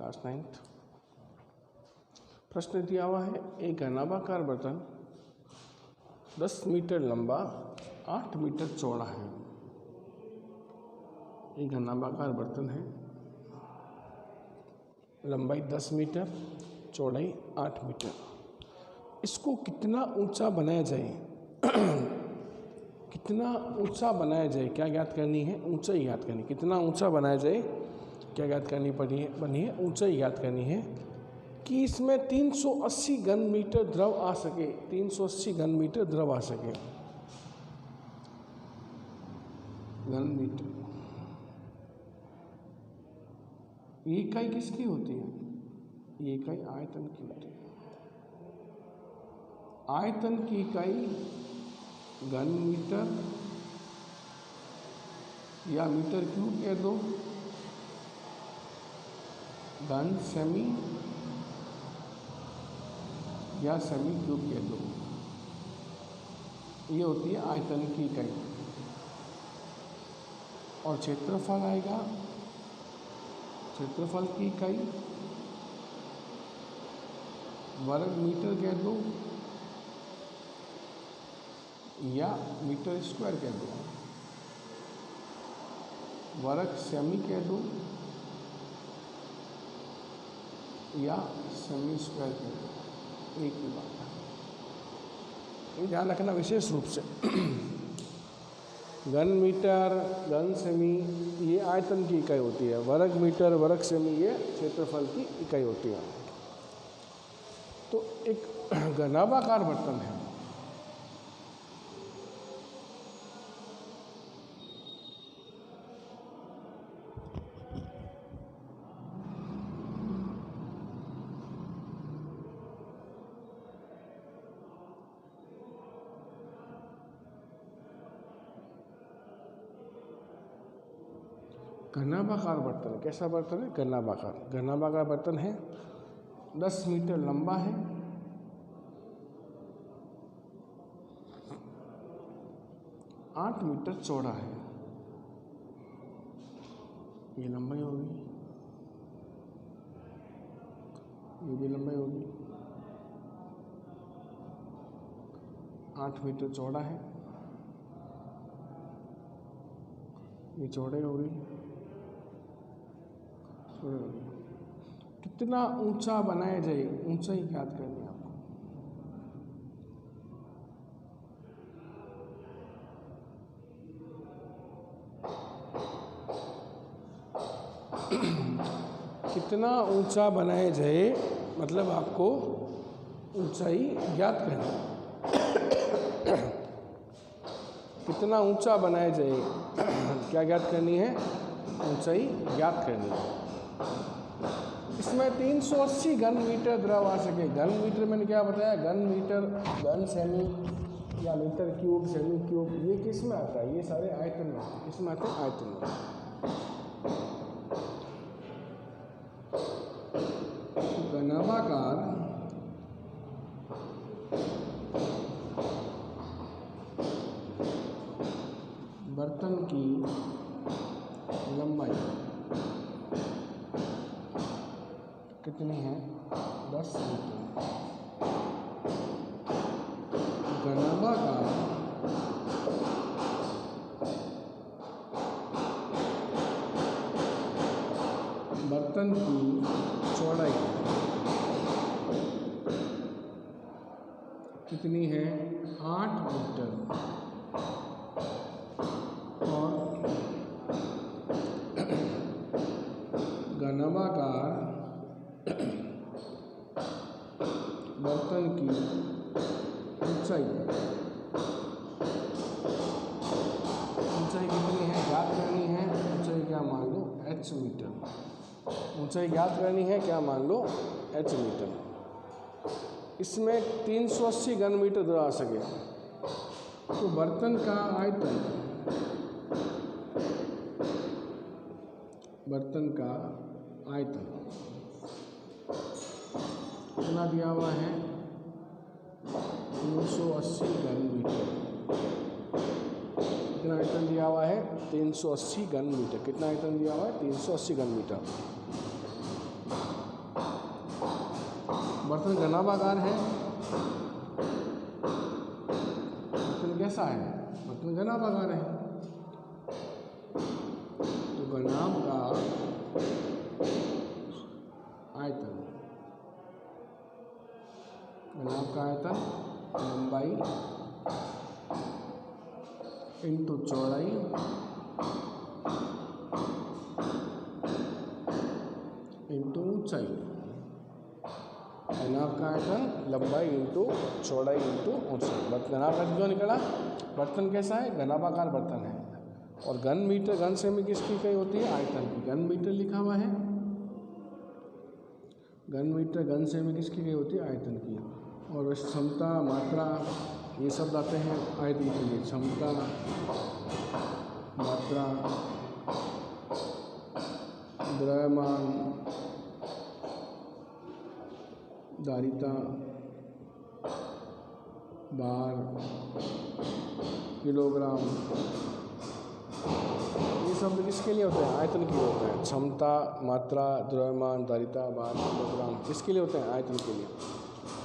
Class 9th। प्रश्न दिया हुआ है, एक घनाभाकार बर्तन 10 मीटर लंबा 8 मीटर चौड़ा है। एक घनाभाकार बर्तन है, लंबाई 10 मीटर, चौड़ाई 8 मीटर। इसको कितना ऊंचा बनाया जाए कितना ऊंचा बनाया जाए, क्या ज्ञात करनी है? ऊंचाई ज्ञात करनी। कितना ऊंचा बनाया जाए, क्या ज्ञात करनी बनी है? ऊंचाई ज्ञात करनी है कि इसमें 380 घन मीटर द्रव आ सके। 380 घन मीटर द्रव आ सके। घन मीटर ये इकाई किसकी होती है? ये इकाई आयतन की होती है। आयतन की इकाई घन मीटर या मीटर क्यूब कह दो, घन सेमी या सेमी क्यूब कह दो, ये होती है आयतन की इकाई। और क्षेत्रफल आएगा, क्षेत्रफल की इकाई वर्ग मीटर कह दो या मीटर स्क्वायर कह दो, वर्ग सेमी कह दो या सेमी स्क्वायर कह दो, एक ही बात है। ये ध्यान रखना विशेष रूप से। घन मीटर, घन सेमी ये आयतन की इकाई होती है। वर्ग मीटर, वर्ग सेमी ये क्षेत्रफल की इकाई होती है। तो एक घनाभाकार बर्तन है, घनाभाकार बर्तन। कैसा बर्तन है? घनाभाकार। घनाभाकार बर्तन है, 10 मीटर लंबा है, 8 मीटर चौड़ा है। ये लंबाई होगी, ये भी लंबाई होगी। 8 मीटर चौड़ा है, ये चौड़ाई होगी। कितना ऊंचा बनाया जाए, ऊंचाई याद करनी है आपको। कितना ऊंचा बनाया जाए मतलब आपको ऊंचाई ज्ञात करनी। कितना ऊंचा बनाया जाए, क्या ज्ञात करनी है? ऊंचाई ज्ञात करनी है। इसमें 380 घन मीटर द्रव आ सके। घन मीटर मैंने क्या बताया? घन मीटर, घन सेमी या मीटर क्यूब, सेमी क्यूब, ये किस में आता है? ये सारे आयतन में आते हैं। किस में आते हैं? आयतन में। घनाभाकार बर्तन की लंबाई कितनी है? 10 मीटर। घनाभाकार बर्तन की चौड़ाई कितनी है? 8 मीटर। और घनाभाकार बर्तन की ऊंचाई, ऊंचाई कितनी है? ज्ञात करनी है। ऊंचाई क्या मान लो? h metre. ऊंचाई ज्ञात करनी है, क्या मान लो? h metre. इसमें 380 घन मीटर द्रव आ सके। तो बर्तन का आयतन, बर्तन का आयतन कितना दिया हुआ है? 380 घन मीटर। कितना आयतन दिया हुआ है? 380 घन मीटर। कितना आयतन दिया हुआ है? 380 घन मीटर। बर्तन घनाभागार है, बर्तन कैसा है, बर्तन घनाभागार है। तो घनाभ का आयतन, घनाभ का आयतन लंबाई इंटू चौड़ाई इंटू ऊंचाई। घनाभ का आयतन लंबाई इंटू चौड़ाई इंटू ऊंचाई। घनाभ का जो निकला, बर्तन कैसा है, घनाभागार बर्तन है। और घन मीटर, घन सेमी किसकी इकाई होती है, आयतन की। घन मीटर लिखा हुआ है, घन मीटर घन सेमी किसकी इकाई होती है, आयतन की। और क्षमता, मात्रा, ये शब्द आते हैं आयतन के लिए। क्षमता, मात्रा, द्रव्यमान, धारिता, भार, किलोग्राम, ये शब्द किसके लिए होते हैं, आयतन के लिए होते हैं। क्षमता, मात्रा, द्रव्यमान, धारिता, भार, किलोग्राम किसके लिए होते हैं, आयतन के लिए।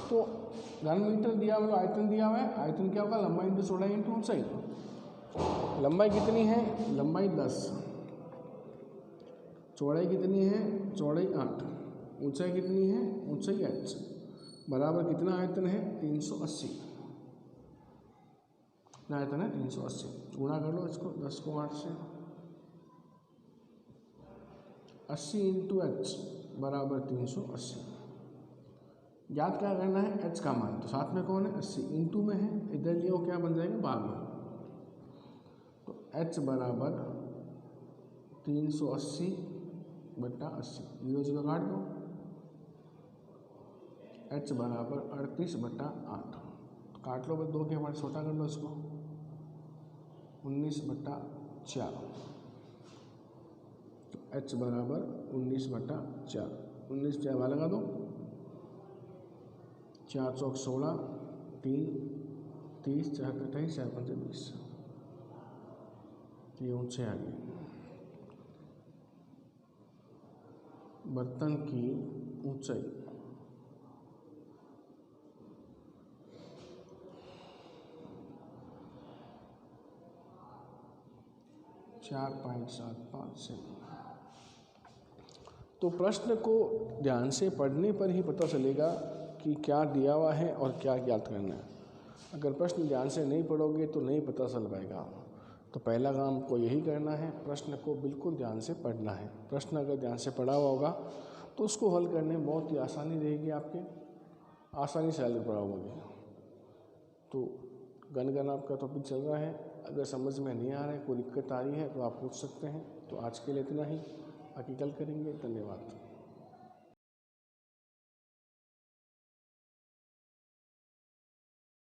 तो घन मीटर दिया हुआ, आयतन दिया हुआ है। आयतन क्या होगा, लंबाई इंटू चौड़ाई इंटू ऊंचाई। लंबाई कितनी है, लंबाई 10, चौड़ाई कितनी है, चौड़ाई 8, ऊंचाई कितनी है, ऊंचाई h, बराबर कितना आयतन है, 380। कितना आयतन है, 380। गुणा कर लो इसको, 10 को 8 से। 80 इंटू h बराबर 380। याद क्या करना है, h का मान। तो साथ में कौन है, 80, इंटू में है, इधर लिए वो क्या बन जाएगा, भाग में। तो h बराबर 380 बटा 80, 0 0 काट दो। h बराबर 38 बटा 8, तो काट लो बस, 2 के बाद छोटा कर लो इसको, 19 बटा 4। तो h बराबर 19 बटा 4, 19 4 लगा दो, 4 चौक 16, 3 30, 4 28, 4 5 20। ये ऊंचे आ गए। बर्तन की ऊंचाई 4.75 सेमी। तो प्रश्न को ध्यान से पढ़ने पर ही पता चलेगा कि क्या दिया हुआ है और क्या ज्ञात करना है। अगर प्रश्न ध्यान से नहीं पढ़ोगे तो नहीं पता चल पाएगा। तो पहला काम को यही करना है, प्रश्न को बिल्कुल ध्यान से पढ़ना है। प्रश्न अगर ध्यान से पढ़ा हुआ होगा तो उसको हल करने में बहुत ही आसानी रहेगी, आपके आसानी से हल पढ़ाओगे। तो गणगण आपका टॉपिक चल रहा है, अगर समझ में नहीं आ रहा है, कोई दिक्कत आ रही है तो आप पूछ सकते हैं। तो आज के लिए इतना ही, बाकी कल करेंगे। धन्यवाद।